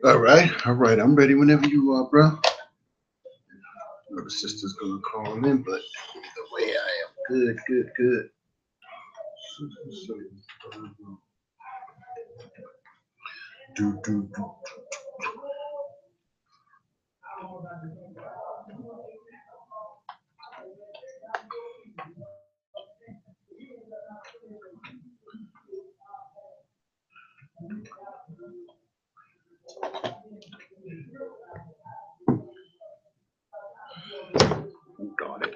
All right. I'm ready whenever you are, bro. The sister's gonna call in, but the way I am, good, good, good. Do do do. Got it.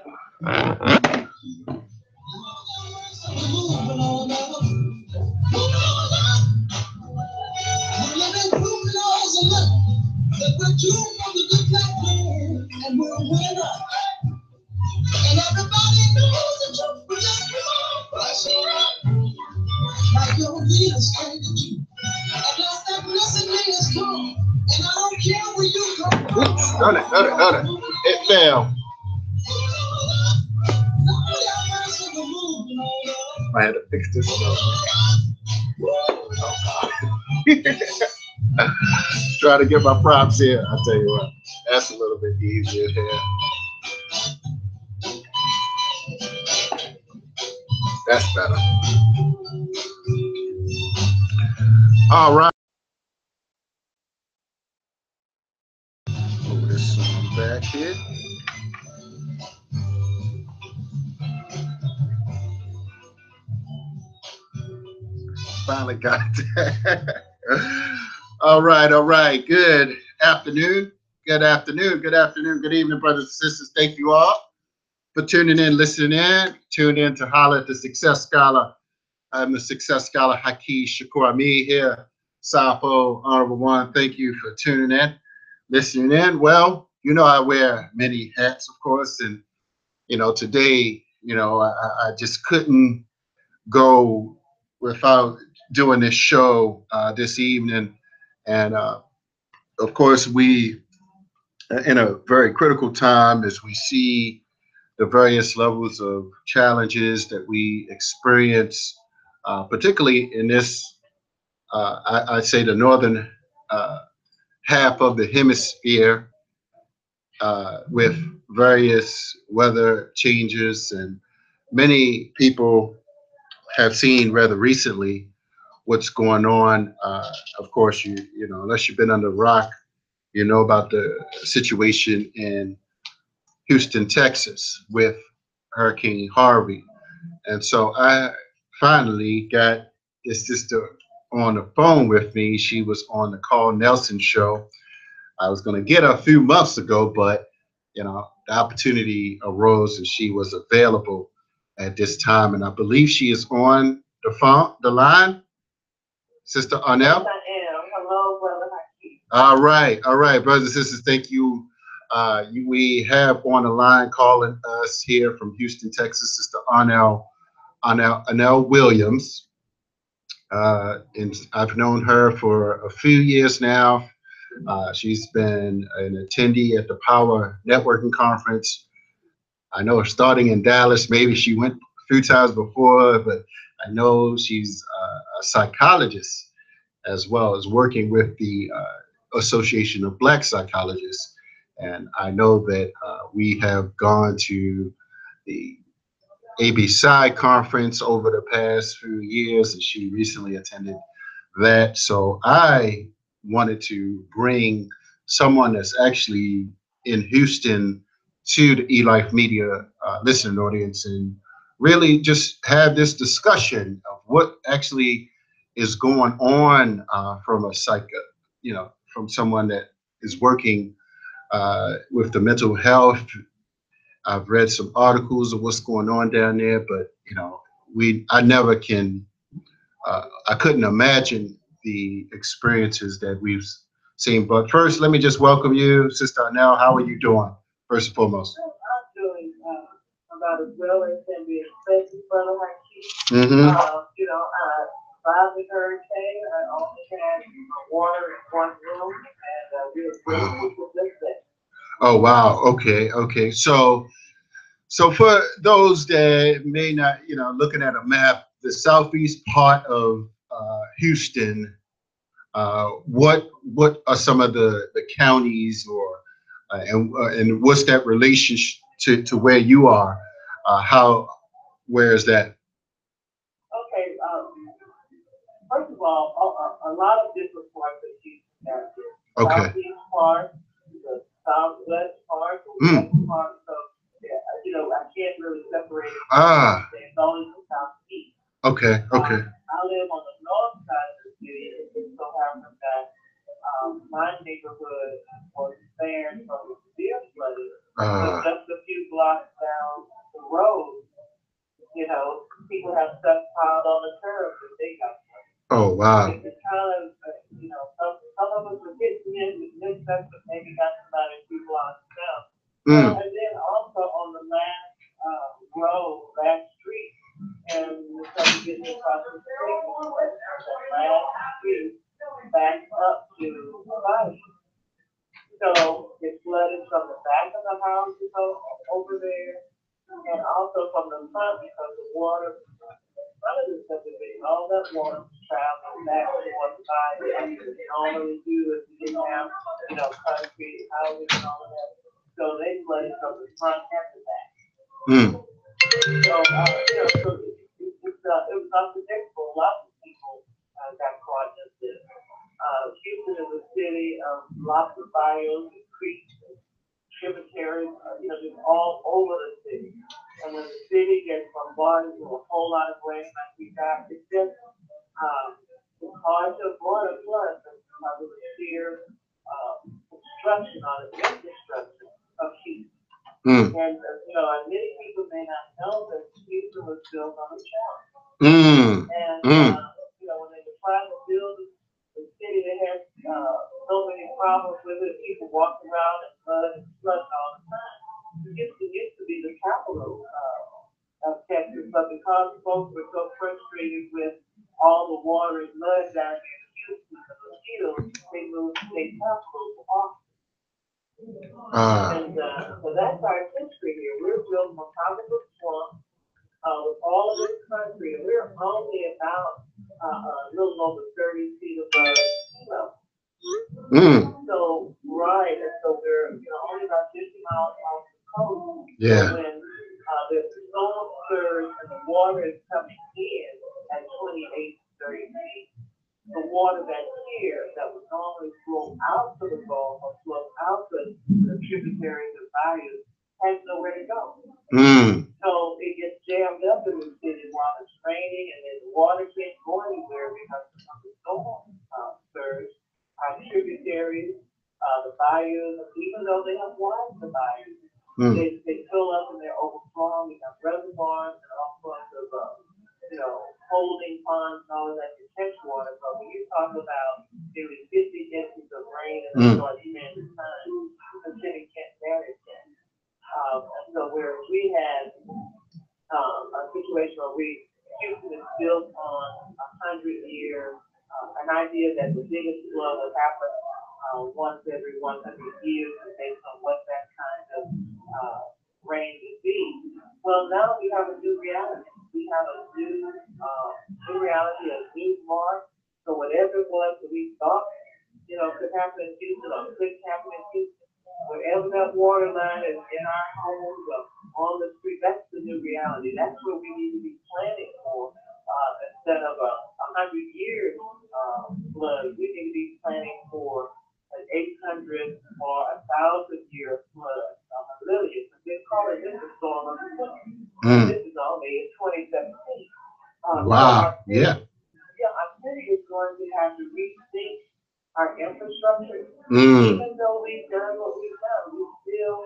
Oops, got it. It fell. I had to fix this stuff. Try to get my props here. I tell you what, that's a little bit easier here. That's better. All right. Move this song back here. Finally got it. All right. Good afternoon. Good evening, brothers and sisters. Thank you all for tuning in, listening in. Tune in to Holler at the Success Scholar. I'm the Success Scholar Haki Shakur Ami here. Sapo, Honorable One, thank you for tuning in, listening in. Well, you know, I wear many hats, of course, and, today, I just couldn't go without doing this show this evening. And of course, we in a very critical time as we see the various levels of challenges that we experience, particularly in this, I'd say, the northern uh, half of the hemisphere, with various weather changes. And many people have seen rather recently what's going on. Of course, unless you've been under a rock, you know about the situation in Houston, Texas, with Hurricane Harvey. And so I finally got this sister on the phone with me. She was on the Carl Nelson show. I was going to get her a few months ago, but the opportunity arose and she was available at this time. And I believe she is on the line, Sister Arnell. Hello, brother Haki. All right, brothers and sisters. Thank you. We have on the line calling us here from Houston, Texas, Sister Arnell Williams. And I've known her for a few years now. She's been an attendee at the Power Networking Conference. I know her starting in Dallas. Maybe she went a few times before, but I know she's a psychologist as well as working with the Association of Black Psychologists. And I know that we have gone to the ABPSI conference over the past few years, and she recently attended that. So I wanted to bring someone that's actually in Houston to the eLife Media listening audience and really just have this discussion of what actually is going on from a from someone that is working with the mental health. I've read some articles of what's going on down there, but I never can, I couldn't imagine the experiences that we've seen. But first, let me just welcome you, Sister Arnell. How are you doing, first and foremost? I'm doing about as well as can be expected, brother Haki. Mm-hmm. I survived the hurricane. I only had water in one room, and we were grateful for just that. Oh wow. Okay. So for those that may not, looking at a map, the southeast part of Houston What are some of the counties or and what's that relationship to where you are? How where is that? Okay, first of all, a lot of different parts of Houston have this. Okay. Southeast part, the southwest part, the west Mm. part. So, yeah, I can't really separate it. Ah. It's always the southeast. Okay. Okay. I live on the north side of the city. It just so happens that my neighborhood was spared from the severe flooding, but Ah. just a few blocks down the road, people have stuff piled on the curb that they got. Oh wow. It's kind of, some of us are getting in with this stuff, but maybe got somebody a few blocks down. Well, Mm. and then also on the last road, last street, and the subdivision across the street, the last street back up to the body. So it flooded from the back of the house over there, and also from the front because the water front of the subdivision, all that water was traveling back towards the side. Like we normally do if we didn't have, concrete houses and all of that. So they flooded from the front and the back. Mm. So, it was unpredictable. Lots of people got caught in this. Houston is a city of lots of bayous and creeks and tributaries, just all over the city. And when the city gets bombarded with a whole lot of rain like we got, it's hard to avoid a flood because of the sheer construction on the infrastructure of Houston. Mm. And, many people may not know that Houston was built on a channel. Mm. And, Mm. when they were trying to build the city, they had so many problems with it. People walking around in mud and slush all the time. Houston used to be the capital of Texas, but because folks were so frustrated with all the water and mud down here in Houston, the mosquitoes, they moved the state capital to Austin. Ah. And so that's our history here. We're built on top of a swamp with all of this country, and we're only about a little over 30 feet above sea level. Mm. So, right, and so we're only about 50 miles off the coast. Yeah. So when the storm surge and the water is coming in at 28 to 30 feet, the water that's here that would normally flow out to the Gulf or flow out to the tributaries and bayous has nowhere to go. Mm. So it gets jammed up in the city while it's raining, and then the water can't go anywhere because of the storm surge. Our tributaries, the bayous, even though they have widened the bayous, Mm. they fill up and they're overflowing. We have reservoirs and all sorts of, holding ponds and all of that to catch water. But when you talk about nearly 50 inches of rain in a short span of time, the city can't manage that. And so where we had a situation where Houston is built on 100-year, an idea that the biggest flood would happen once every 100 years based on what that kind of rain would be. Well, now we have a new reality. We have a new reality, a new mark. So whatever it was that we thought, could happen in Houston or couldn't happen in Houston, wherever that water line is in our homes or on the street, that's the new reality. That's what we need to be planning for instead of a 100 years flood. We need to be planning for an 800 or 1,000-year flood, a million. They call it this a storm of the century. This is only in 2017. Wow. So our city is going to have to rethink our infrastructure. Even though we've done what we've done, we still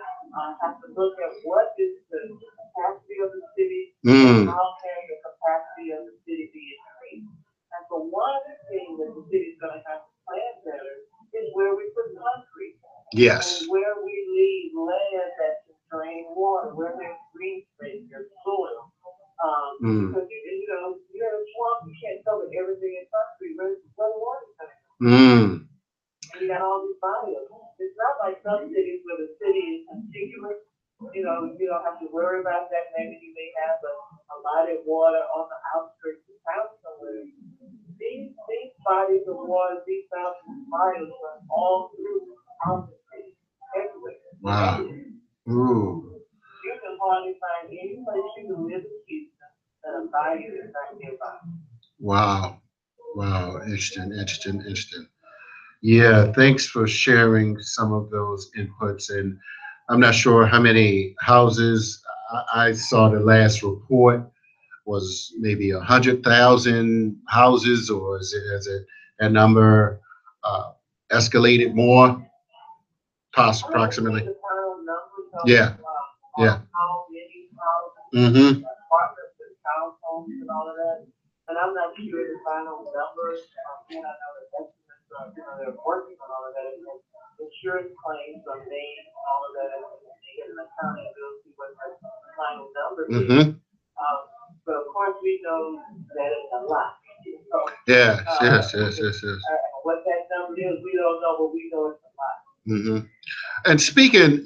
have to look at what is the capacity of the city and how can the capacity of the city be increased. And so one thing that the city's going to have to plan better is where we put concrete. Yes. And where we leave land that can drain water, where there's green space, there's soil. Because you're in a swamp, you can't cover everything in concrete. Where the water's coming from? And you got all these bayous. It's not like some cities where the city is contiguous. You don't have to worry about that. Maybe you may have a lot of water on the outskirts of town somewhere. these bodies of water, these mountains, fires run all through our city, everywhere. Wow. Ooh. You can hardly find any place you can live in Houston that a bayou is not nearby. Wow. Wow. Interesting, interesting, interesting. Yeah, thanks for sharing some of those inputs. And I'm not sure how many houses. I saw the last report was maybe 100,000 houses, or is it has it that number uh, escalated more, I don't see approximately? the final numbers of Yeah, yeah. how many houses, Mm-hmm. apartments, and townhomes, and all of that. And I'm not sure the final numbers. Again, I know the estimates are, they're working on all of that. And insurance claims are made, and all of that, and they get an accounting bill, see what the final number is. Mm-hmm. But of course, we know that it's a lot. So, Yes, yes, yes, yes, yes. what that number is, we don't know, but we know it's a lot. Mm-hmm. And speaking,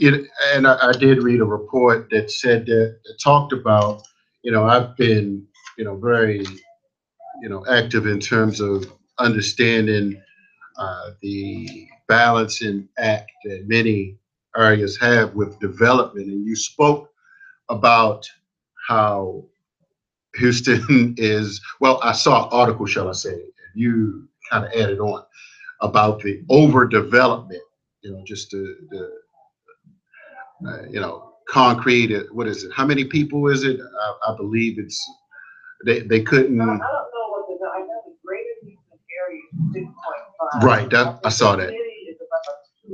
and I did read a report that said that talked about, I've been, very, active in terms of understanding the balancing act that many areas have with development. And you spoke about how Houston is, well, I saw an article, shall I say, and you kind of added on about the overdevelopment, just concrete. What is it? How many people is it? I believe they couldn't. I don't know what I know the greater Houston area is 6.5. Right. That I saw that. The city is about,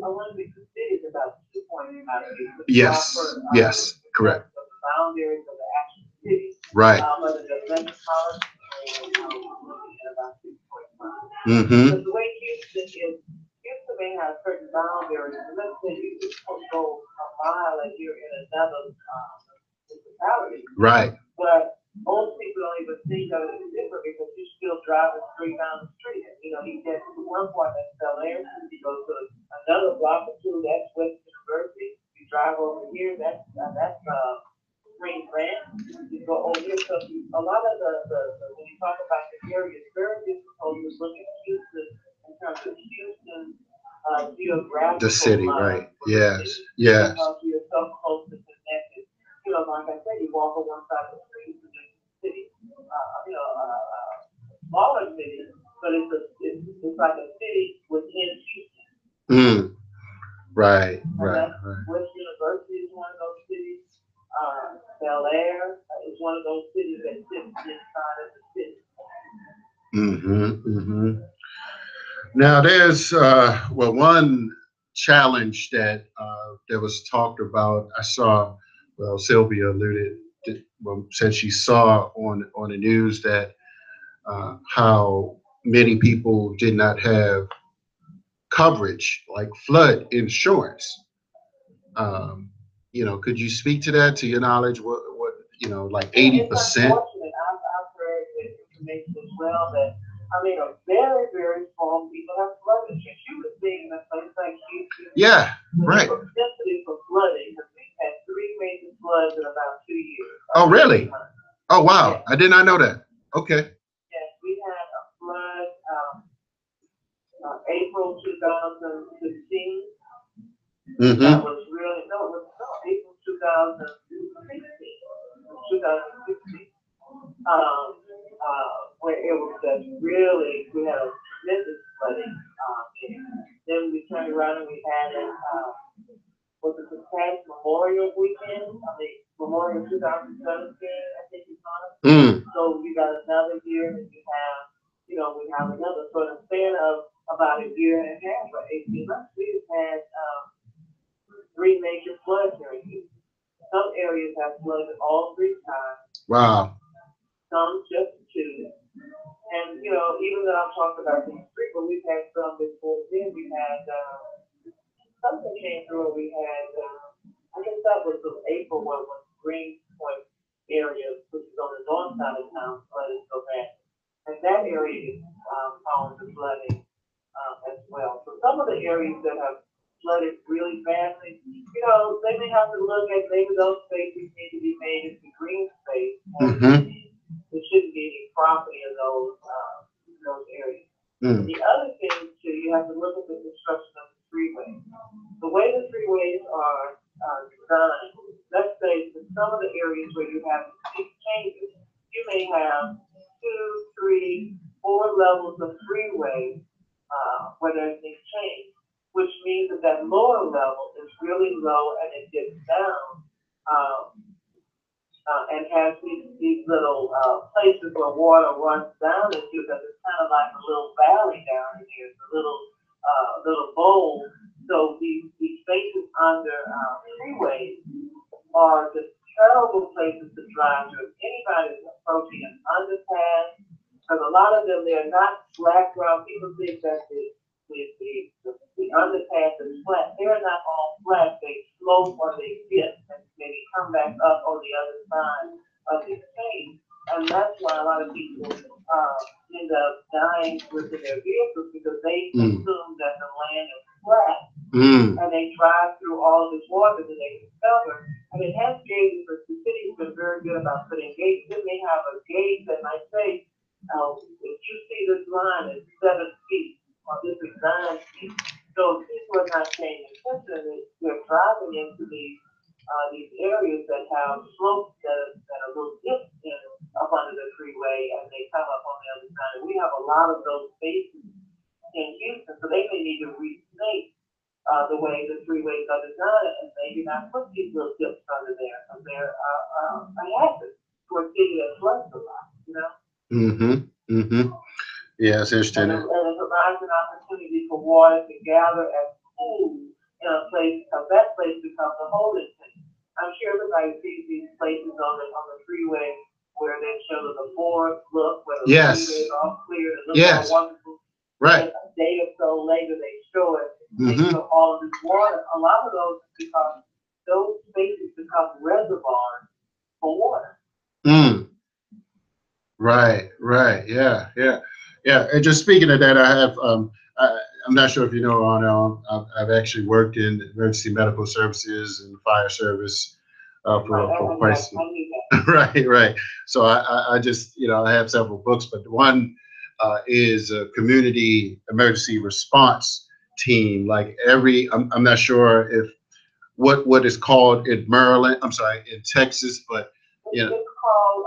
I want to be the city is about 2.5. Yes. Yes. Correct. The boundaries of the actual city. Right. But the metropolitan area is about 6.5. Mm-hmm. But the way Houston is, Houston may have certain boundaries. Let's say you could go a mile and you're in another municipality. Right. But most people don't even think of it as different because you're still driving straight down the street. And, you get to one point that's Bel Air, you go to another block or two, that's West University. You drive over here, that's Green Grant. You go over here. So a lot of the when you talk about the area, it's very difficult to look at Houston in terms of Houston geographical. The city, right? Yes. Yes. Because you're so closely connected. Like I said, you walk on one side of the street to the city, smaller city, but it's like a city within Houston. Mm. Right. Right. Right. West University is one of those cities. Bel Air is one of those cities that sits inside of the city. Mm-hmm. Mm-hmm. Now there's one challenge that was talked about. I saw, well, Sylvia alluded said she saw on the news that how many people did not have coverage, like flood insurance. Um, could you speak to that? To your knowledge, what like 80%? It's unfortunate. I've heard this information as well that a very, very small people have flooding. You would think in a place like Houston, Yeah, right. the propensity for flooding, because we've had 3 major floods in about 2 years. Oh, really? Oh, wow. Yes. I did not know that. Okay. Yes, we had a flood April 2015. Mm-hmm. That was really, April 2016. 2016. Where it was just really, we had a tremendous flooding. Then we turned around and we had it, was it the past Memorial weekend? Memorial 2017, I think it's on it. Mm. So you got another year and we have another. So in a span of about a year and a half or 18 months, we've had 3 major floods here in Houston. Some areas have flooded all 3 times. Wow. Some just 2. And, even though I'm talking about these 3, but we've had some before then. We had, something came through and we had, I guess that was from April when Green Point area, which is on the north side of town, flooded so bad. And that area is prone to flooding as well. So some of the areas that have flooded really badly, they may have to look at maybe those spaces need to be made into green space. Mm-hmm. There shouldn't be any property of those those areas. Mm. The other thing too, you have to look at the construction of the freeways. The way the freeways are designed, let's say for some of the areas where you have big changes, you may have 2, 3, 4 levels of freeway where there's these change, which means that that lower level is really low and it dips down. And has these little places where water runs down into, because it's kind of like a little valley down in here. It's a little bowl. So these spaces under freeways are just terrible places to drive through. If anybody's approaching an underpass, because a lot of them, they're not flat ground. People think that the underpass is flat. They're not all flat. They slope or they dip and maybe come back up on the other side of the chain. And that's why a lot of people end up dying within their vehicles, because they assume that the land is flat. And they drive through all of this water that they discover. And it has gauges, but the city's been very good about putting gauges. It may have a gauge that might say, if you see this line, it's 7 feet, or this is 9 feet. So people are not paying attention. They're driving into these areas that have slopes that are a little dipped in up under the freeway, and they come up on the other side. And we have a lot of those spaces in Houston, so they may need to rethink the way the freeways are designed, and maybe not put these little dips under there, because they're a hazard for a city that floods a lot, you know? Yeah, it's interesting. And it provides an opportunity for water to gather and pool in a place, because that place becomes a holding place. I'm sure everybody sees these places on the freeway where they show the boards look, where the freeway is all clear, it looks all wonderful. Right. And a day or so later, they show it. They show all of this water. A lot of those, because those spaces become reservoirs for water. Right. Yeah. And just speaking of that, I have I'm not sure if you know, I've actually worked in emergency medical services and fire service for quite some. Right. So I just, I have several books, but one is a community emergency response team. Like I'm not sure if what is called in Maryland. I'm sorry, in Texas, but it's called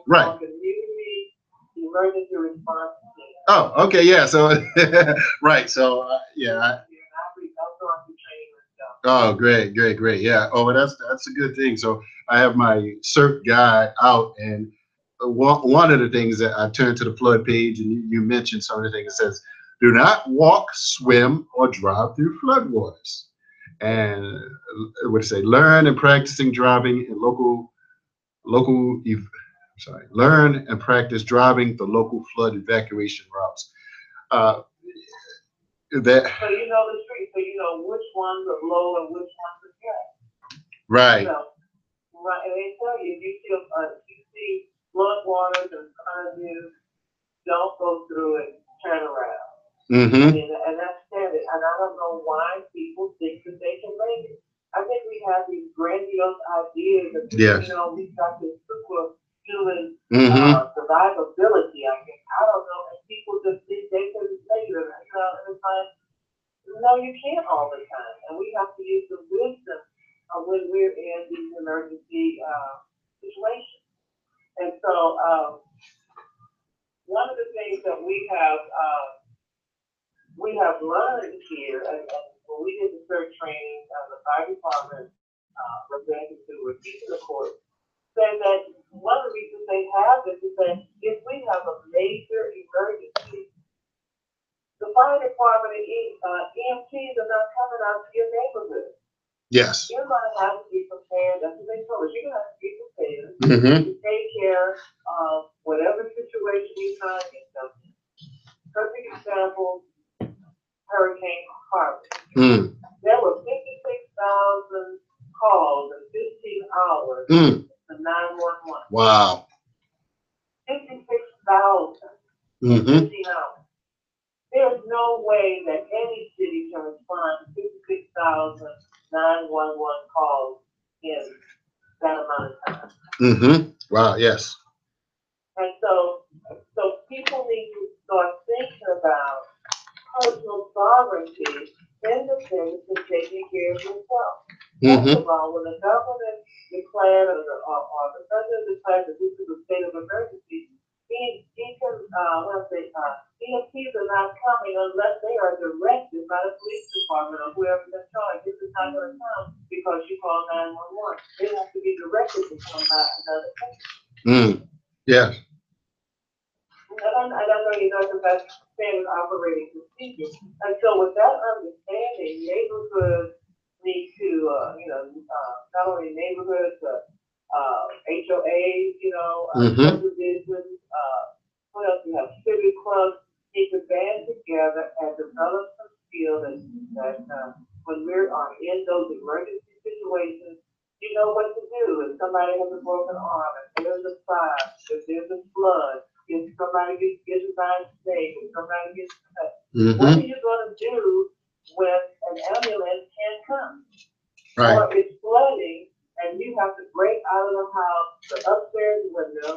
right. Community Emergency Response Team. Oh, okay, yeah. So right. So yeah. Oh, great. Yeah. Oh, well, that's a good thing. So I have my CERT guide out, and one of the things that I turned to the flood page, and you mentioned some of the things that says, do not walk, swim, or drive through floodwaters. And what do you say? Learn and practicing driving in learn and practice driving the local flood evacuation routes. So you know the street, so you know which ones are low and which ones are high. Right. So, right, and they tell you, if you see flood waters in front of you, don't go through it, turn around. And that's standard. And I don't know why people think that they can make it. I think we have these grandiose ideas that we've got this super human survivability, I guess. I don't know, and people just think they can make it. And it's like, no, you can't all the time. And we have to use the wisdom when we're in these emergency situations. And so one of the things that we have learned here, and when we did the CERT training, the fire department representatives who were teaching the course said that one of the reasons they have this is that if we have a major emergency, the fire department and EMTs are not coming out to your neighborhood. Yes. You're going to have to be prepared. That's what they told us. You're going to have to be prepared to take care of whatever situation you find yourself in. Perfect example, Hurricane Harvey. There were 56,000 calls in 15 hours to 911. Wow. 56,000 in 15 hours. There's no way that any city can respond to 56,000 911 calls in that amount of time. Wow, yes. And so people need to start thinking about personal sovereignty in the sense of taking care of yourself. First of all, when the government declared or the president declared that this is a state of emergency, he can, EMTs are not coming unless they are directed by the police department or whoever's in charge. This is not going to come because you call 911. They have to be directed to come by another place. Yeah. And I know you know that that's standard operating procedure. And so with that understanding, neighborhoods need to, not only neighborhoods, but HOAs, subdivisions, what else we have? Civic clubs need to band together and develop some skills that when we're in those emergency situations, you know what to do. If somebody has a broken arm, if there's a fire, if there's a flood, if somebody gets by a snake, if somebody gets cut, what are you going to do when an ambulance can't come? Right. Or it's flooding and you have to break out of the house, the upstairs window,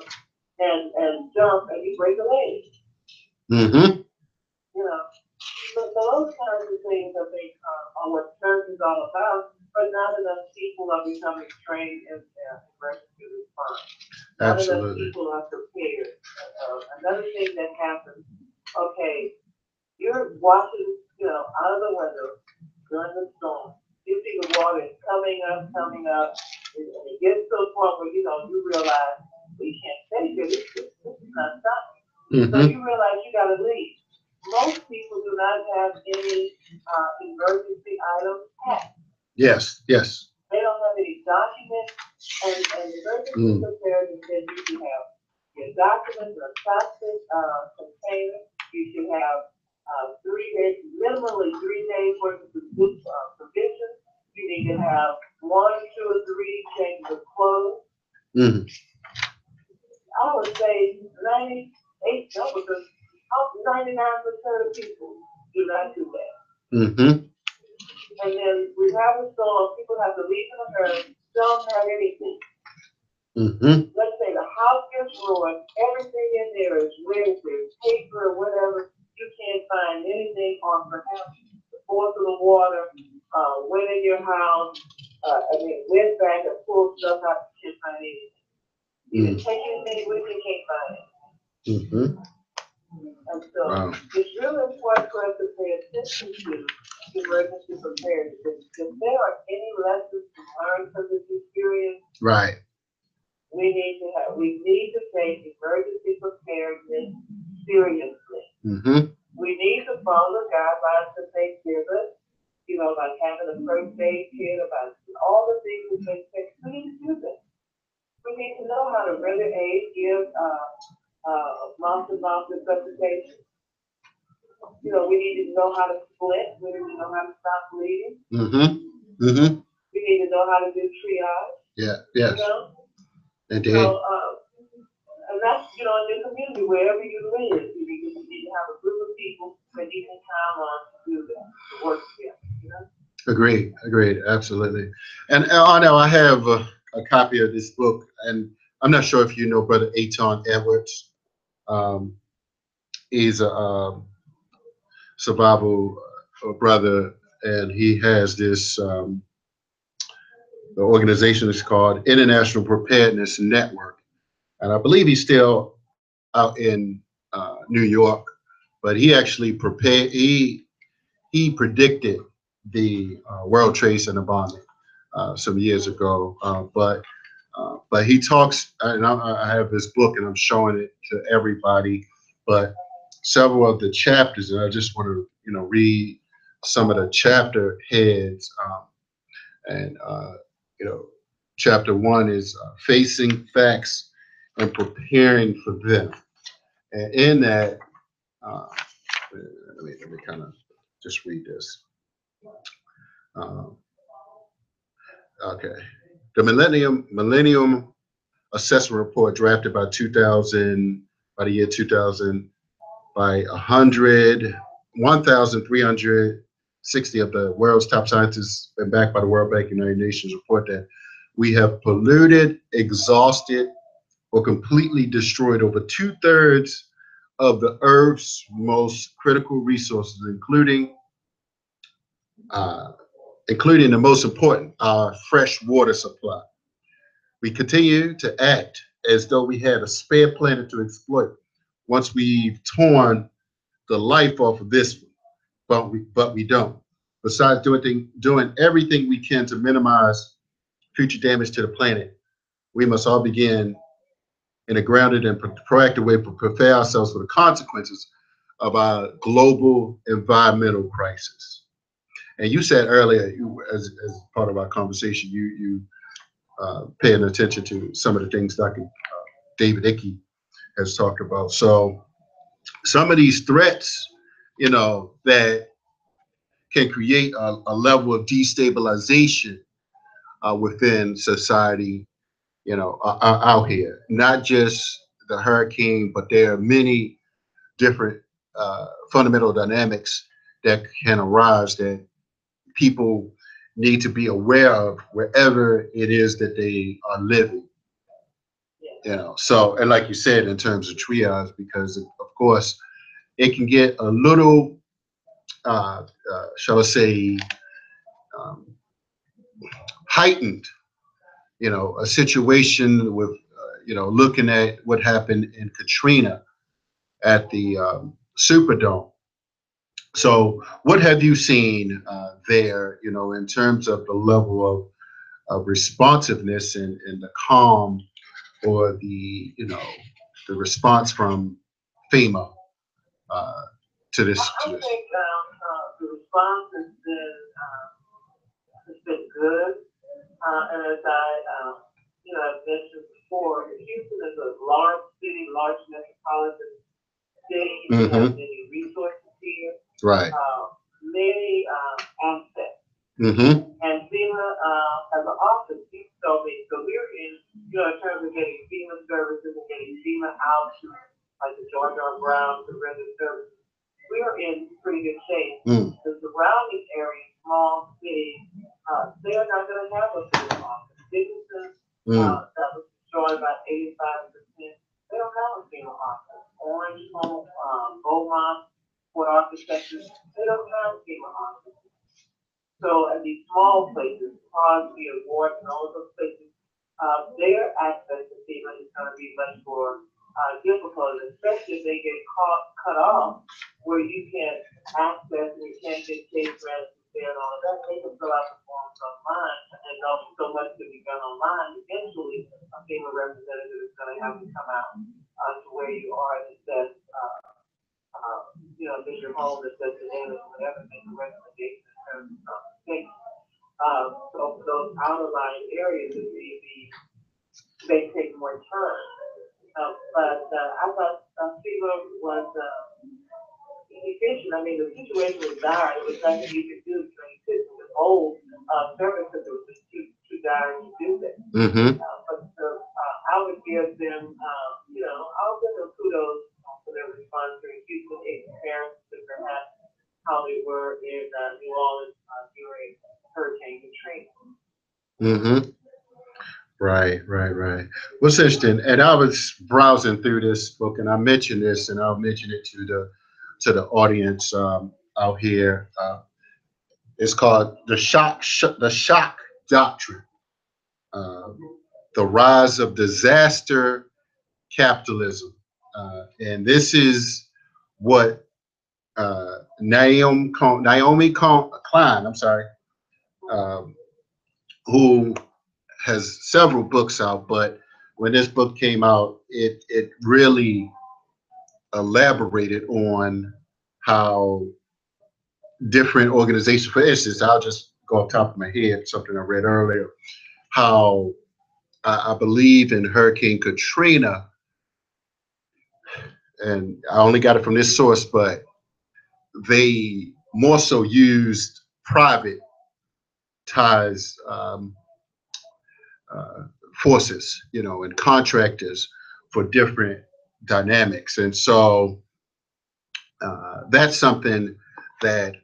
and jump and you break a leg. So those kinds of things I think are what church is all about, but not enough people are becoming trained in emergency response. Not enough people are prepared. Another thing that happens, okay, you're watching, out of the window during the storm. You see the water is coming up, and it gets to a point where, you realize we can't stay here. This is not stopping. So you realize you got to leave. Most people do not have any emergency items packed. Yes. They don't have any documents, and emergency preparedness says you should have your documents in a plastic container. You should have 3 days, minimally 3 days worth of provisions. You need to have 1, 2, or 3 changes of clothes. I would say 99% of people do not do that. And then we have a storm, people have to leave in a hurry, don't have anything. Let's say the house gets ruined, everything in there is red, there's paper or whatever, you can't find anything on perhaps the force of the water, went in your house, went back and pulled stuff out, you can't find anything. You can take anything with you, can't find it. And so it's really important for us to pay attention to emergency preparedness. If there are any lessons to learn from this experience, right, we need to take emergency preparedness seriously. We need to follow the guidelines that they give us, like having a first aid kit, about all the things that they say. We need to do that. We need to know how to render aid, give mouth-to-mouth resuscitation. We need to know how to split. We need to know how to stop bleeding. We need to know how to do triage. Yes. Indeed. So, and that's, in your community, wherever you live, you need to have a group of people that you can count on to do that, to work together. Agreed. Absolutely. And I know I have a copy of this book, and I'm not sure if you know Brother Aton Edwards. He's a survival brother, and he has this, the organization is called International Preparedness Network. And I believe he's still out in New York, but he actually he predicted the World Trade Center bombing some years ago. But he talks, and I have this book and I'm showing it to everybody, but several of the chapters, and I just want to, read some of the chapter heads. Chapter 1 is facing facts and preparing for them. And in that, let me kind of just read this. Okay. The Millennium Assessment Report, drafted by the year 2000, by 1,360 of the world's top scientists, and backed by the World Bank and United Nations, report that we have polluted, exhausted, or completely destroyed over 2/3 of the Earth's most critical resources, including the most important, our fresh water supply. We continue to act as though we had a spare planet to exploit once we've torn the life off of this one, but we don't. Besides doing everything we can to minimize future damage to the planet, we must all begin in a grounded and proactive way to prepare ourselves for the consequences of our global environmental crisis. And you said earlier, as part of our conversation, you paying attention to some of the things Dr. David Icke has talked about. So some of these threats, that can create a level of destabilization within society, are out here. Not just the hurricane, but there are many different fundamental dynamics that can arise that people need to be aware of wherever it is that they are living. So, and like you said, in terms of triage, because of course it can get a little, shall I say, heightened, a situation with, looking at what happened in Katrina at the Superdome. So what have you seen there, in terms of the level of responsiveness and the calm, or the, the response from FEMA to this? I think the response has been good. And as I've mentioned before, Houston is a large city, large metropolitan city. We have many resources here. Right. Many assets. And FEMA has an office. So we're in, in terms of getting FEMA services and getting FEMA out to like the George R. Brown to render services, we are in pretty good shape. The surrounding area, small cities, they are not going to have a FEMA office. Dickinson, that was destroyed by 85%. They don't have a FEMA office. Orange, Beaumont, Port Arthur, Texas, they don't have FEMA offices. So at these small places, Crosby, Ward, and all of those places, their access to FEMA is going to be much more difficult, especially if they get cut off, where you can access and you can't get case management and all of that. They can fill out the forms online, and so much can be done online. Eventually, a FEMA representative is going to have to come out to where you are and assess, if your home, assess the damage, whatever, make a recommendation in terms of things. So for those outlying areas, they take more time. But I thought FEMA was efficient. I mean, the situation was dire. There was nothing you could do. You couldn't hold service because there was just too dire to do that. But I would give them, I'll give them kudos for their response during Houston in comparison to perhaps how they were in New Orleans during Hurricane Katrina. Right. What's interesting, and I was browsing through this book, and I mentioned this, and I'll mention it to the audience out here. It's called the Shock Doctrine: The Rise of Disaster Capitalism, and this is what Naomi Klein, who has several books out, but when this book came out, it really elaborated on how different organizations, for instance, I'll just go off the top of my head, something I read earlier, how I believe in Hurricane Katrina, and I only got it from this source, but they more so used private ties, forces, and contractors for different dynamics. And so that's something that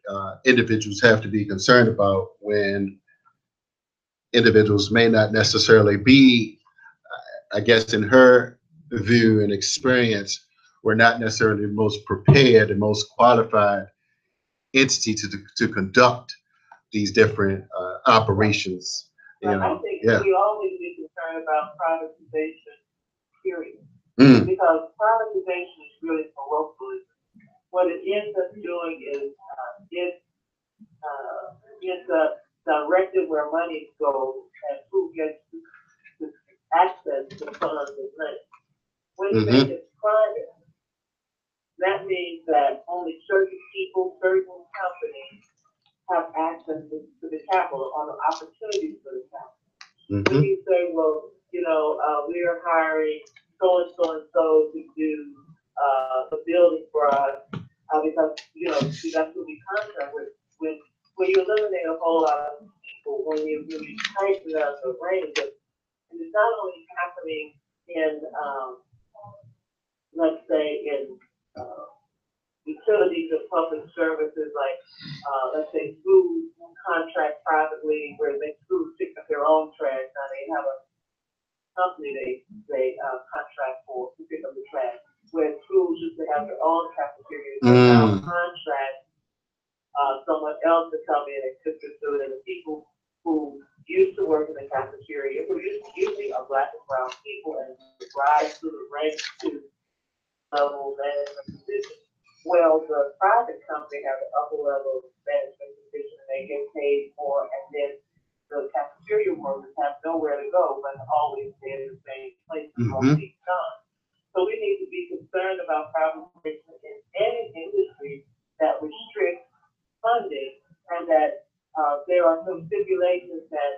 individuals have to be concerned about when individuals may not necessarily be, I guess, in her view and experience, we're not necessarily the most prepared and most qualified entity to conduct these different operations. You But know, I think yeah. we always be concerned about privatization, period. Mm. Because privatization is really parochialism. What it ends up doing is it's directed where money goes and who gets to access to funds and money. When you make it private, that means that only certain people, certain companies have access to the capital or the opportunities for the capital. When you say, well, we are hiring so and so and so to do the building for us because that's who we contract with. When you eliminate a whole lot of people, when you tighten up the range, and it's not only happening in let's say in utilities and public services like let's say schools contract privately where they schools pick up their own trash. Now they have a company they contract for to pick up the trash. Where schools used to have their own cafeterias, they now contract someone else to come in and cook the food, and the people who used to work in the cafeteria, who usually are Black and brown people, and rise to the ranks to level management position. Well, the private company has an upper level management position, and they get paid more, and then the cafeteria workers have nowhere to go but always stay in the same place for most done. So we need to be concerned about privatization in any industry that restricts funding, and that there are some stipulations that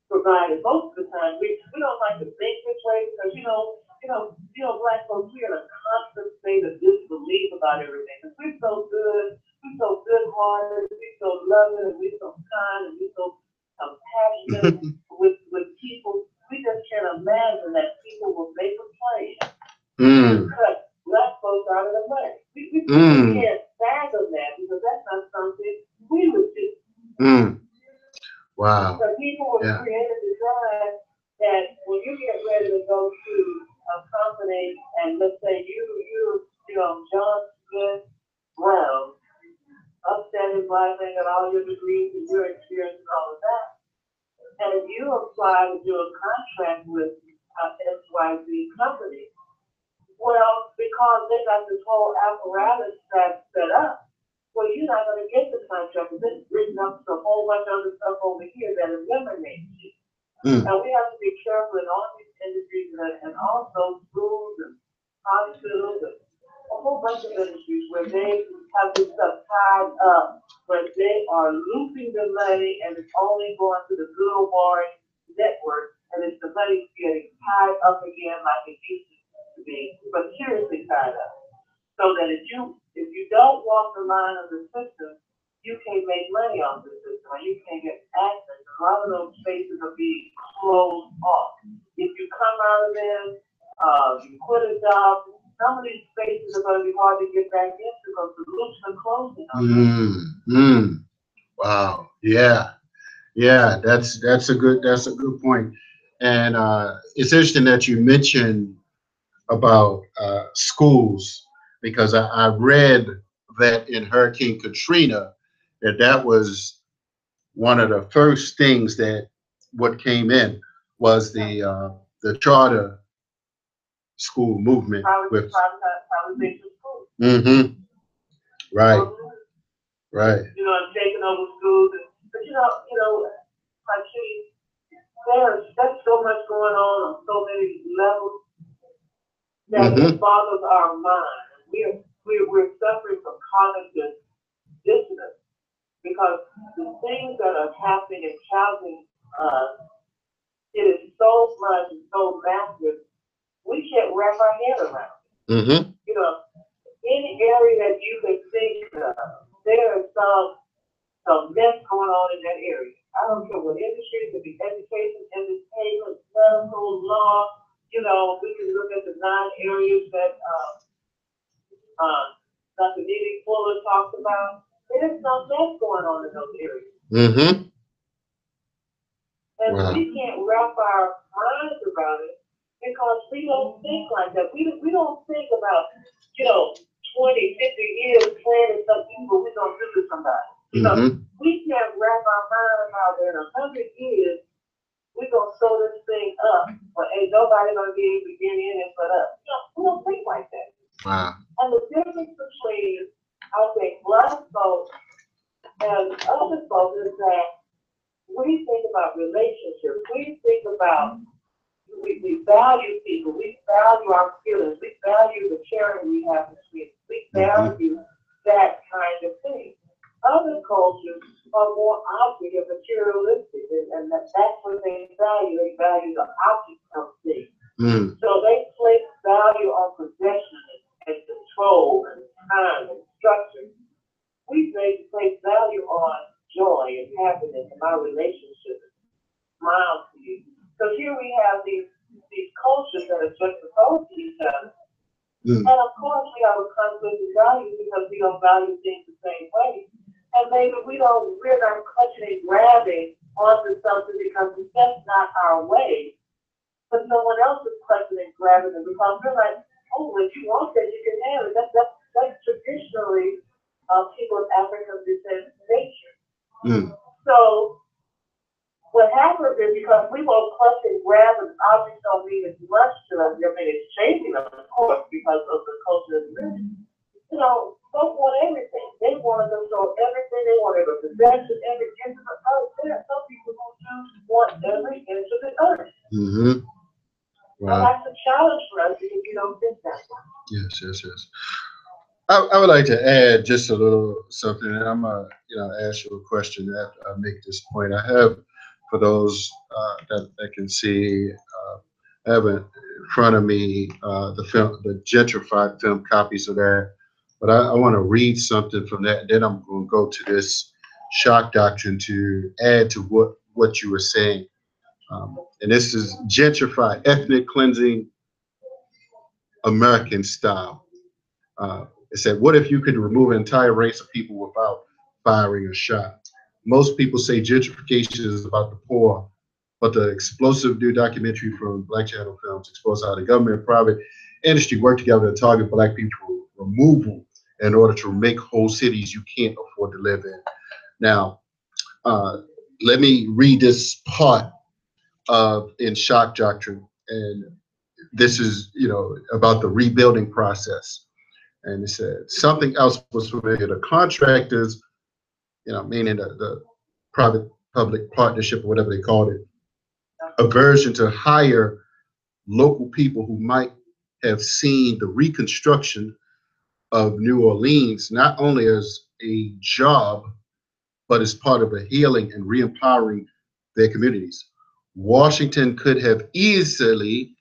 provided. Most of the time, we don't like to think this way because Black folks, we're in a constant state of disbelief about everything. Because we're so good, we're so good-hearted, we're so loving, and we're so kind, and we're so compassionate with people. We just can't imagine that people will make a plan to cut Black folks out of the money. We can't fathom that because that's not something we would do. Wow. So people were created to drive that when you get ready to go to a company and let's say you're John Smith Brown, upstanding Black man, got all your degrees and your experience and all of that, and you apply to do a contract with XYZ company. Well, because they got this whole apparatus that's set up, well, you're not going to get the contract. It's written up to a whole bunch of other stuff over here that eliminates you. And we have to be careful in all these industries and also schools and hospitals and a whole bunch of industries where they have this stuff tied up, where they are looping the money and it's only going to the good old boring network, and it's the money getting tied up again like it used to be, but seriously tied up. So that if you don't walk the line of the system, you can't make money off the system, or you can't get access. A lot of those spaces are being closed off. If you come out of them, you quit a job, some of these spaces are going to be hard to get back into because the loops are closing. Wow. Yeah. That's a good point. And it's interesting that you mentioned about schools, because I read that in Hurricane Katrina that was one of the first things that what came in was the charter school movement with privatization schools. Right. And taking over schools, but there's so much going on so many levels that it boggles our mind. We're suffering from cognitive dissonance because the things that are happening and challenging us, it is so much and so massive, we can't wrap our head around it. Any area that you can think of, there is some mess going on in that area. I don't care what industry, it could be education, entertainment, medical, law. We can look at the 9 areas that Dr. Neely Fuller talks about. There's some mess going on in those areas. And we can't wrap our minds around it because we don't think like that. We don't think about, 20, 50 years planning some evil we're going to do to somebody. We can't wrap our mind about that in 100 years, we're going to sew this thing up, but ain't nobody going to be able to get in it but us. We don't think like that. Wow. And the difference between, I think, black folks and other folks is that we think about relationships. We think about, we value people. We value our feelings. We value the caring we have between us. We value that kind of thing. Other cultures are more object and materialistic, and that's what they value. They value the object of things. So they place value on possession and control and time and structure. We place value on joy and happiness in our relationships. Smile to you. So here we have these cultures that are juxtaposed to each other. And of course we have a conflict of values because we don't value things the same way. And maybe we're not clutching and grabbing onto something because that's not our way. But someone else is clutching and grabbing it because they're like, oh, if you want that, you can have it. That's traditionally people of African descent nature. So what happens is because we won't clutch and grab and objects don't mean as much to us. I mean, it's changing, of course, because of the culture of living. Folks want everything. They want to control everything. They want every possession, every inch of the earth. There are some people who do want every inch of the earth. Wow. And that's a challenge for us if you don't think that way. Yes. I would like to add just a little something, and I'm gonna, ask you a question after I make this point. I have, for those that can see, I have in front of me the Gentrified film copies of that. But I want to read something from that, and then I'm going to go to this shock doctrine to add to what you were saying. And this is Gentrified, Ethnic Cleansing, American Style. It said, what if you could remove an entire race of people without firing a shot? Most people say gentrification is about the poor, but the explosive new documentary from Black Channel Films exposed how the government and private industry work together to target Black people removal in order to make whole cities you can't afford to live in. Now, let me read this part in Shock Doctrine, and this is, about the rebuilding process. And it said something else was familiar. The contractors, meaning the private-public partnership or whatever they called it, aversion to hire local people who might have seen the reconstruction of New Orleans not only as a job, but as part of a healing and re-empowering their communities. Washington could have easily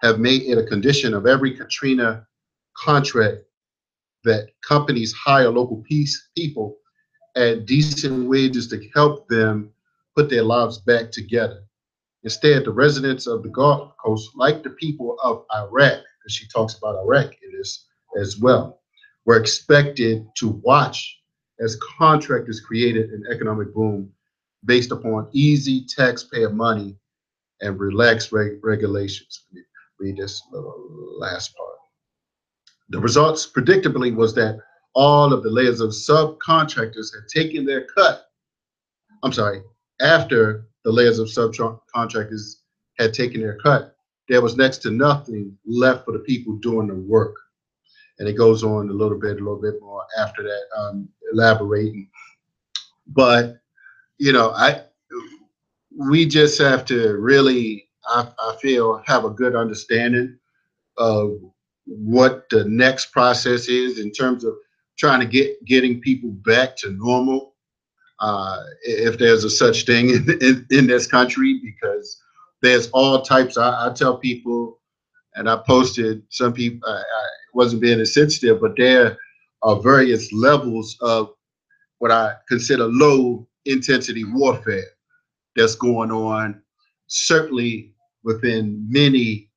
have made it a condition of every Katrina contract that companies hire local people at decent wages to help them put their lives back together. Instead, the residents of the Gulf Coast, like the people of Iraq, because she talks about Iraq in this as well, were expected to watch as contractors created an economic boom based upon easy taxpayer money and relaxed regulations. Let me read this last part. The results, predictably, was that all of the layers of subcontractors had taken their cut. After the layers of subcontractors had taken their cut, there was next to nothing left for the people doing the work. And it goes on a little bit more after that, elaborating. But, we just have to really, I feel, have a good understanding of what the next process is in terms of trying to getting people back to normal, if there's a such thing in this country, because there's all types. I tell people, and I posted, some people, I wasn't being insensitive, but there are various levels of what I consider low intensity warfare that's going on, certainly within many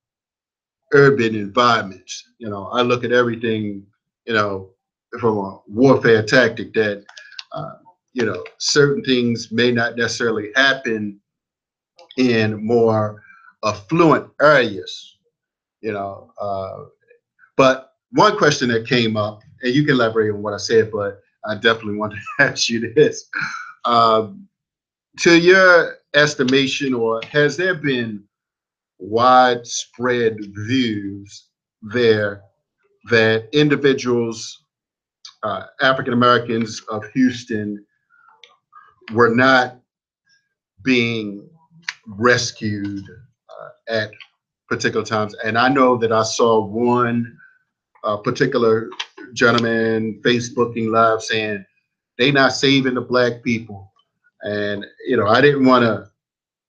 urban environments. I look at everything, from a warfare tactic that, certain things may not necessarily happen in more affluent areas, you know. But one question that came up, and you can elaborate on what I said, but I definitely want to ask you this. Um, to your estimation, or has there been widespread views there that individuals, African Americans of Houston, were not being rescued at particular times? And I know that I saw one particular gentleman Facebooking live saying they not saving the black people. And I didn't want to.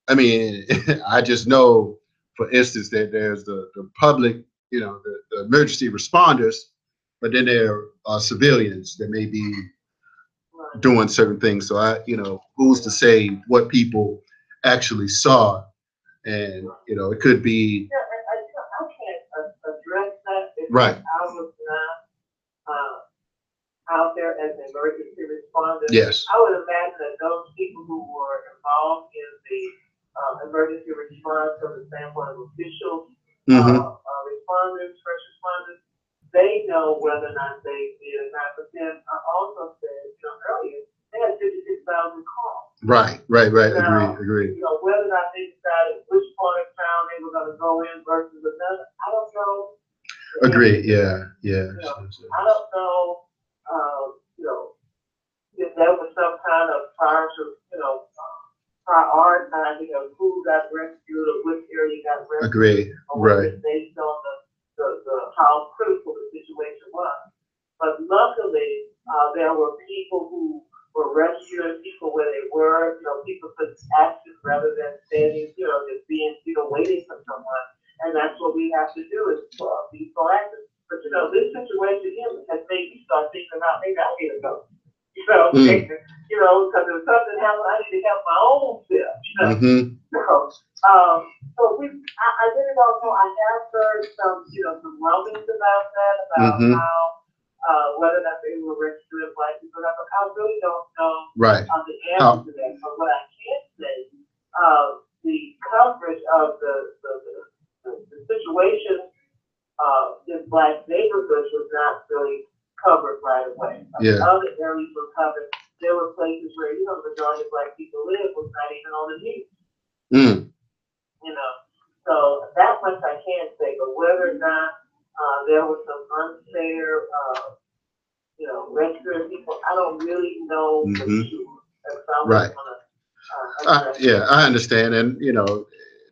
I mean, I just know, for instance, that there's the public, the emergency responders, but then there are civilians that may be doing certain things. So who's to say what people actually saw? And it could be. Yeah, I can't address that because right. I was not out there as an emergency responder. Yes. I would imagine that those people who were involved in the emergency response from the standpoint of officials, responders, first responders, they know whether or not they did or not. But then I also said, earlier, they had 56,000 calls. Right. Now, Agree. Whether or not they decided which part of town they were going to go in versus another, I don't know. Agree. Yeah. I don't know. If there was some kind of prioritizing of who got rescued or which area got rescued. Agree. Right. Based on the how critical the situation was. But luckily, there were people who were rescuing people where they were. People took action rather than standing, just being, waiting for someone. And that's what we have to do is be proactive. But this situation here has made me start thinking about maybe I need to go. Because if something happens, I need to help my own self. So I really don't know. I have heard some rumblings about that, about how whether or not they were rescuing black people. But I really don't know right. The answer to that. But what I can say, the coverage of the situation in black neighborhoods was not really covered right away. Other areas were covered. There were places where the majority of black people live was not even on the news. So that much I can say. But whether or not there was some unfair, rescuing people, I don't really know for sure. Right. I understand, and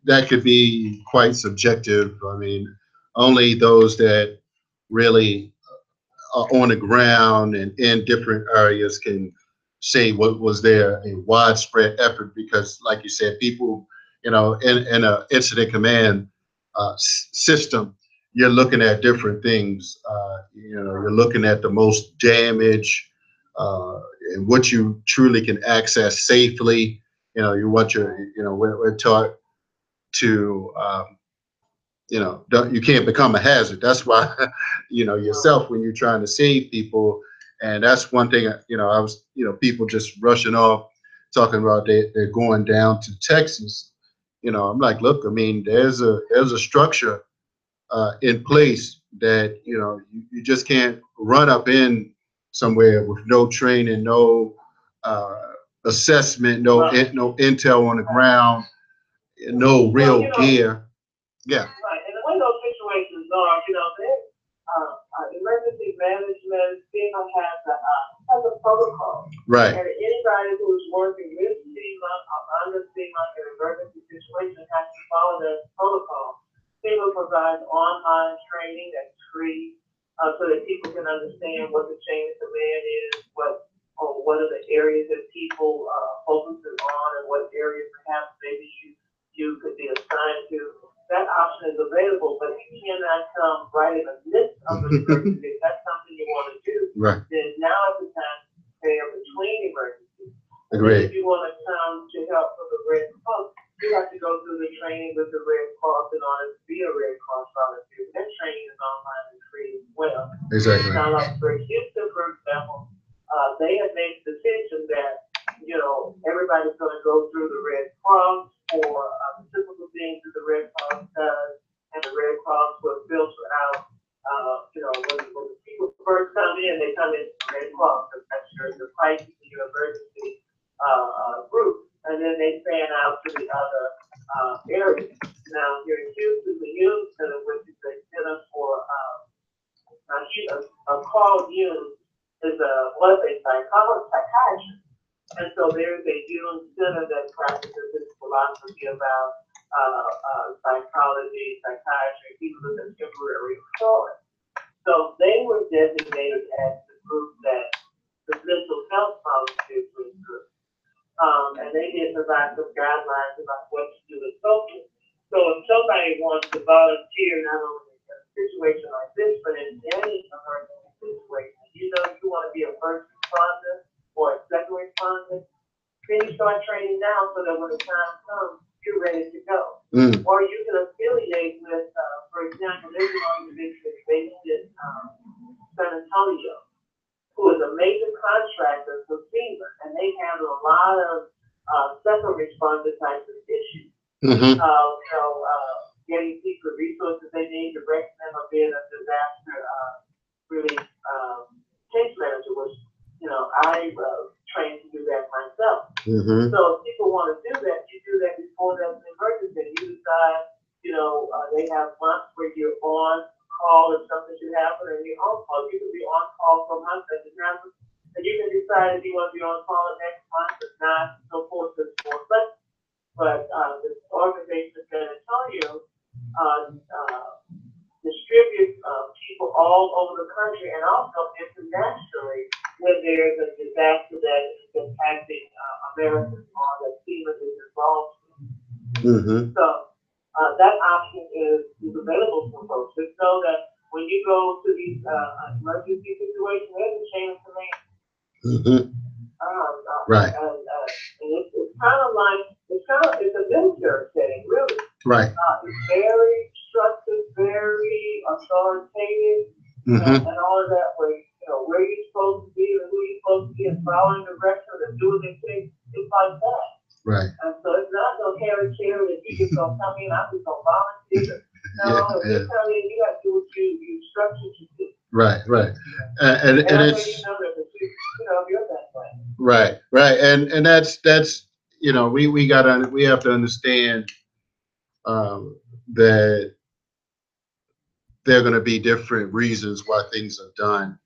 that could be quite subjective. I mean, only those that really on the ground and in different areas can say what was there a widespread effort, because like you said, people in an incident command system, you're looking at different things. You're looking at the most damage and what you truly can access safely. We're taught to you can't become a hazard. That's why yourself, when you're trying to save people. And that's one thing, I was, people just rushing off talking about they're going down to Texas. I'm like, look, I mean, there's a structure in place that you just can't run up in somewhere with no training, no assessment, no intel on the ground, no real gear. Yeah. Right, and the way those situations are, emergency management, FEMA has a protocol. Right. And anybody who's working with FEMA or under FEMA in an emergency situation has to follow that protocol. FEMA provides online training that's free, so that people can understand what the chain of command is, what are the areas that people focusing on, and what areas perhaps maybe you could be assigned to. That option is available, but you cannot come right in the midst of the emergency. If that's something you want to do, right, then now is the time to prepare between emergencies. Agreed. If you want to come to help with the Red Cross, you have to go through the training with the Red Cross in order to be a Red Cross volunteer. That training is online and free as well. Exactly. Now, like for Houston, for example, they have made the decision that everybody's going to go through the Red Cross. for the typical things that the Red Cross does, and the Red Cross will filter out, when the people first come in, they come in from Red Cross, because that's your crisis and your emergency group, and then they fan out to the other areas. Now, here in Houston, the Youth Center, which is a center for Carl Jung was a psychiatrist. And so there's a Jung Center that practices this philosophy about psychology, psychiatry, even the contemporary story. So they were designated as the group that the mental health policy was group. And they did provide some guidelines about what to do with focus. So if somebody wants to volunteer, not only in a situation like this, but in any emergency situation, you want to be a first responder or a second responder, then you start training now so that when the time comes, you're ready to go. Or you can affiliate with, for example, there's an organization based in San Antonio, who is a major contractor for FEMA, and they handle a lot of second responder types of issues. Getting people resources they need, direct them, or being a disaster relief case manager, which I trained to do that myself. So if people want to do that, you do that before there's an emergency. You decide, they have months where you're on call if something should happen, and you're on call. You can be on call for months as it happens, and you can decide if you want to be on call the next month, if not, so forth and so forth. But this organization, San Antonio, distributes people all over the country and also internationally when there's a disaster that is impacting Americans or that FEMA is involved in. So that option is available for folks. Just know that when you go to these emergency situations, there's a chain of command. Right. And it's kind of like, it's a military setting, really. Right. It's very structured, very authoritative, and all of that, where you're supposed to be and who you're supposed to be and following directions and doing the things, it's like that. Right. And so it's not no Harry Carey that you just gonna come in, I'm just gonna volunteer. No, if you come in, you got to do what you structured to do. Right. And it's you're that way. Right. And that's we have to understand that there are going to be different reasons why things are done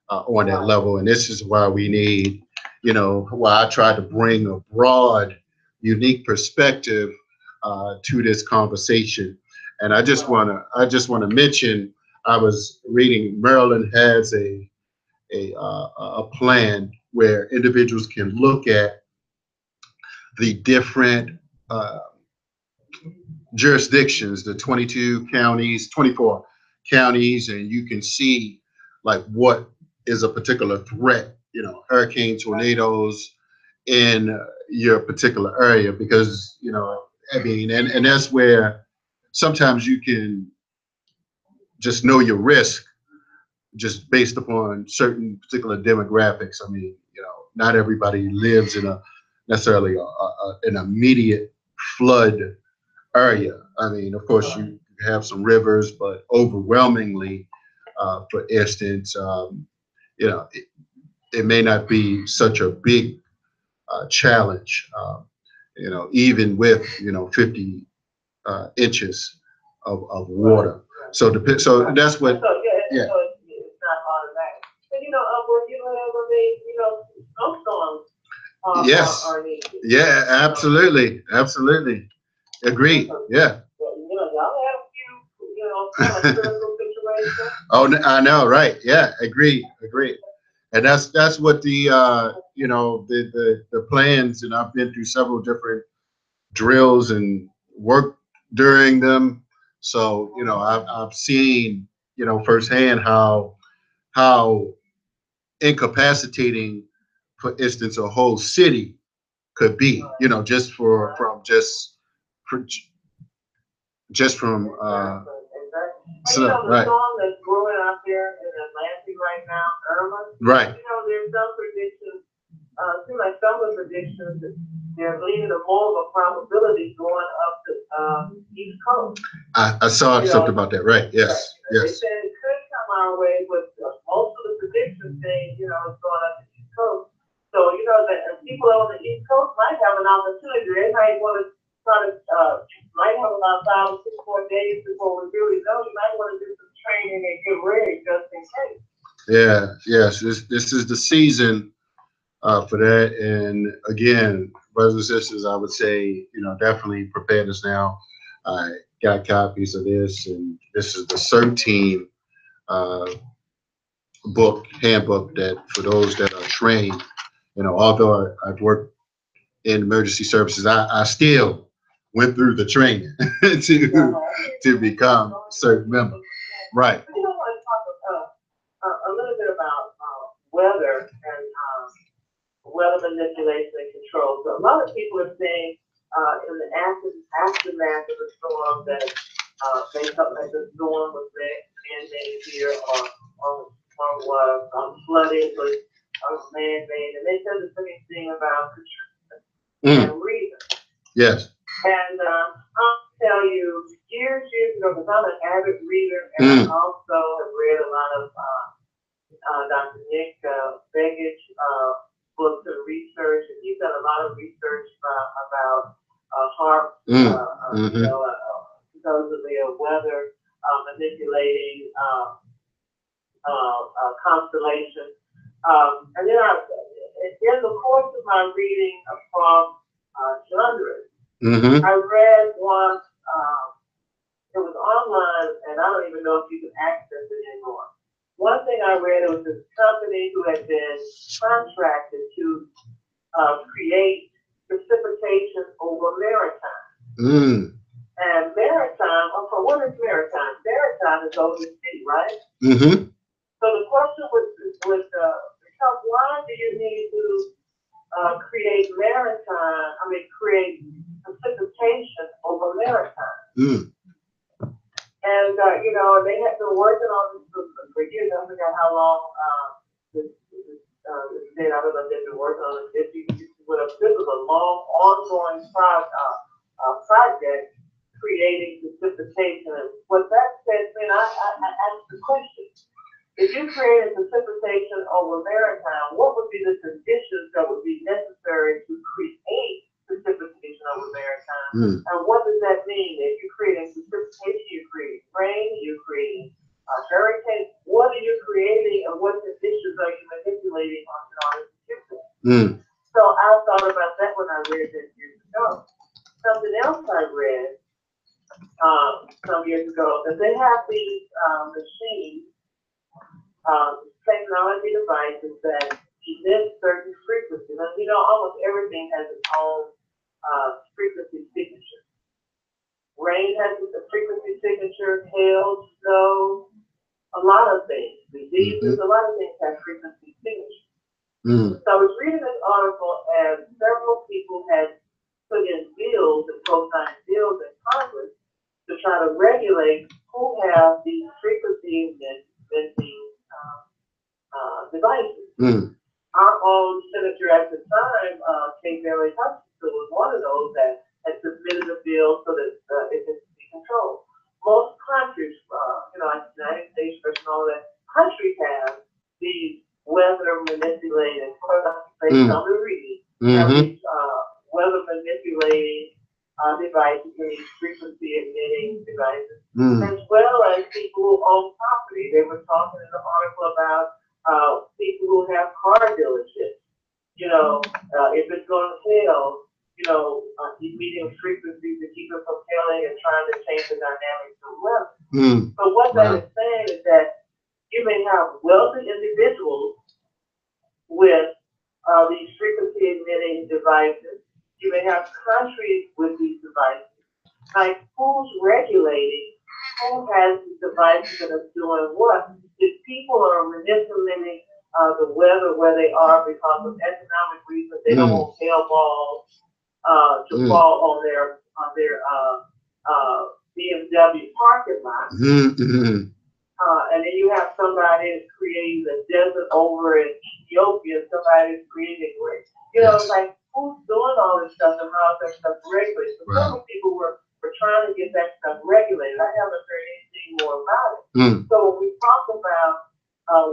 on that level, and this is why we need, why I try to bring a broad, unique perspective to this conversation. And I just want to mention, I was reading, Maryland has a plan where individuals can look at the different jurisdictions, the 24 counties, and you can see like what is a particular threat, hurricane, tornadoes in your particular area, because, and that's where sometimes you can just know your risk just based upon certain particular demographics. I mean, not everybody lives in necessarily an immediate flood area. I mean, of course, you have some rivers, but overwhelmingly, for instance, it may not be such a big challenge, even with 50 inches of water. So that's what. Yeah. So it's not automatic. But when you have snowstorms, yes. are needed. Yeah, absolutely. Agreed. Yeah. Y'all have a few, kind of critical situations. Oh, I know, right? Yeah, agreed. And that's what the the plans, and I've been through several different drills and worked during them. So I've seen firsthand how incapacitating, for instance, a whole city could be. Just from So, right. Storm that's brewing out there in Atlantic right now, Irma. Right. There's some predictions. Seems like some of the predictions they're leaning more of a probability going up to East Coast. I saw something about that, right? Yes, They yes. said it could come our way, but most of the predictions say, it's going up to East Coast. So, that people on the East Coast might have an opportunity. They might want to try to, might have about 5 or 6 more days before we really know. You might want to do some training and get ready just in case. Yeah, yes. This is the season for that. And again, brothers and sisters, I would say, definitely prepare this now. I got copies of this, and this is the 13 handbook that for those that are trained, although I've worked in emergency services, I still went through the training to become a certain member. Right. I want to talk a little bit about weather and weather manipulation and control. So a lot of people are saying in the aftermath of the storm that they felt like the storm was man-made here or flooding was man-made, and they said the same thing about Katrina and Rita. Yes. And I'll tell you, years ago, because I'm an avid reader, and I also have read a lot of Dr. Nick Begich books and research, and he's done a lot of research about HAARP, supposedly a weather manipulating constellation. And then in the course of my reading from Chandra, I read one, it was online, and I don't even know if you can access it anymore. One thing I read, it was this company who had been contracted to create precipitation over maritime. And maritime, what is maritime? Maritime is over the sea, right? So the question would become, why do you need to create precipitation over maritime? And, they had been working on this for years. I forgot how long this I don't know if they've been working on it. This was a long, ongoing project creating precipitation. And what that says, I asked the question, if you created precipitation over maritime, what would be the conditions that would be necessary to create precipitation over maritime? And what does that mean? If you're creating precipitation, you're creating rain, you're creating hurricane. What are you creating, and what conditions are you manipulating in order to do that? So I thought about that when I read that years ago. Something else I read some years ago, that they have these machines, technology devices that emit certain frequencies. And almost everything has its own frequency signature. Rain has a frequency signature, hail, snow, a lot of things. Diseases, a lot of things have frequency signatures. So I was reading this article, and several people had put in bills and co-signed bills in Congress to try to regulate who have these frequency emitting devices. Our own senator at the time, Kate Bailey Hutchinson, was one of those that had submitted a bill so that it could be controlled. Most countries, like the United States, and all that, countries have these weather manipulating products based on the reading. Have these weather manipulating devices, these frequency emitting devices, as well as people who own property. They were talking in the article about people who have car dealerships. If it's going to hail, emitting frequencies to keep it from hailing and trying to change the dynamics of weather. So what that is saying is that you may have wealthy individuals with these frequency emitting devices. You may have countries with these devices. Like, who's regulating? Who has these devices that are doing what? If people are manipulating the weather where they are because of economic reasons, they don't want hail balls to fall on their BMW parking lot. And then you have somebody that's creating a desert over in Ethiopia, somebody that's creating, it's like who's doing all this stuff and how is that stuff regulated? So some people were trying to get that stuff regulated. I haven't heard anything more about it. So when we talk about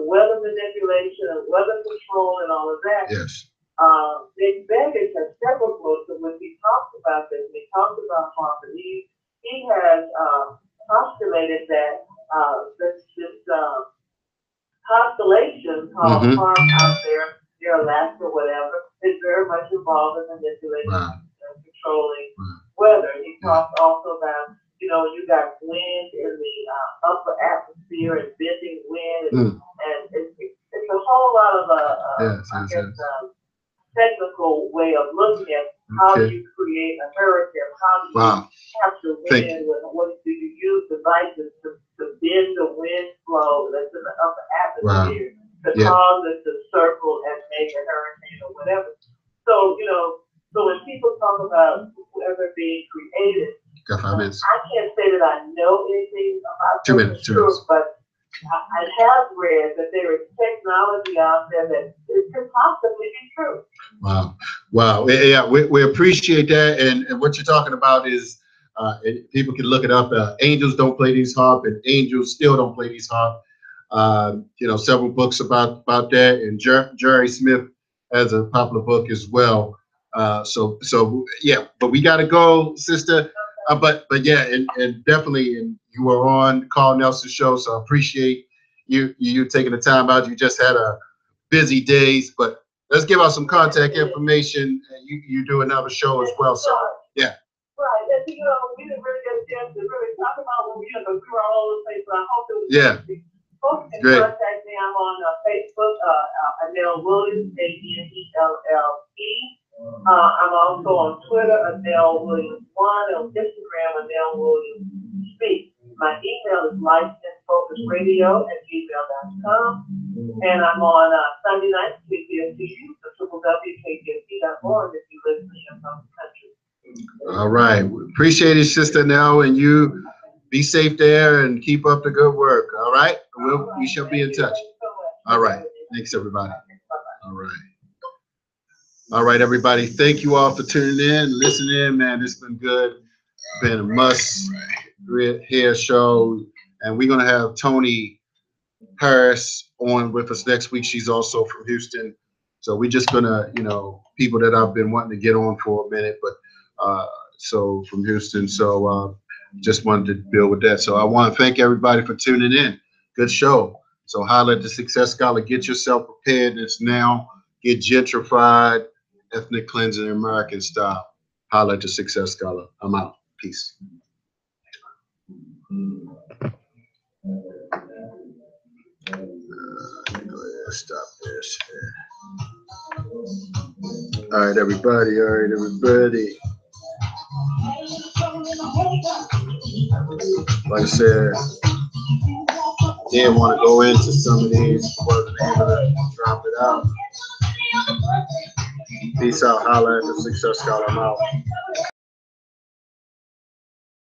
weather manipulation and weather control and all of that, yes. Nick Begich has several books, and when he talks about this, he talks about harmony. He has postulated that this constellation called Farm out there, near Alaska, whatever, is very much involved in manipulating and controlling weather. And he talks also about, you know, you got wind in the upper atmosphere and bending wind, and it's a whole lot of technical way of looking at how do you create a hurricane, how do you capture wind, what do you use devices to bend the wind flow that's in the upper atmosphere to cause it to circle and make a hurricane or whatever. So, you know, so when people talk about weather being created, I can't say that I know anything about this, but I have read that there is technology out there that it could possibly be true. Wow. Yeah, we appreciate that. And what you're talking about is, people can look it up. Angels don't play these harp, and angels still don't play these harp. You know, several books about that, and Jerry Smith has a popular book as well. So yeah, but we got to go, sister. But yeah, and definitely, and you were on Carl Nelson show, so I appreciate you taking the time out. You just had a busy days, but let's give out some contact information. You do another show as well, so yeah. Right, and you know, we didn't really get a chance to really talk about when we were all over the place, but I hope it was folks can contact me. I'm on Facebook, Anel Williams, ANELLE. I'm also on Twitter, Anel Williams 1, on Instagram, Anel Williams Speak. My email is licensefocusradio@gmail.com, and I'm on Sunday nights, KPFTU, www.kpft.org if you live in the country. All right, appreciate it, Sister Nell, and you be safe there and keep up the good work. All right, we shall be in touch. All right, thanks everybody. All right, everybody. Thank you all for tuning in, listening in, man. It's been good. It's been a must-hear show, and we're gonna have Tony Harris on with us next week. She's also from Houston, so we're just gonna, you know, people that I've been wanting to get on for a minute, but so from Houston. So just wanted to deal with that. So I want to thank everybody for tuning in. Good show. So holla at the Success Scholar. Get yourself prepared. It's now. Get gentrified. Ethnic cleansing, American style. Holla at the Success Scholar. I'm out. Peace. Stop this. All right, everybody. Like I said, didn't want to go into some of these, wasn't able to drop it out. Peace out, holla at the Success Scholar. I'm out.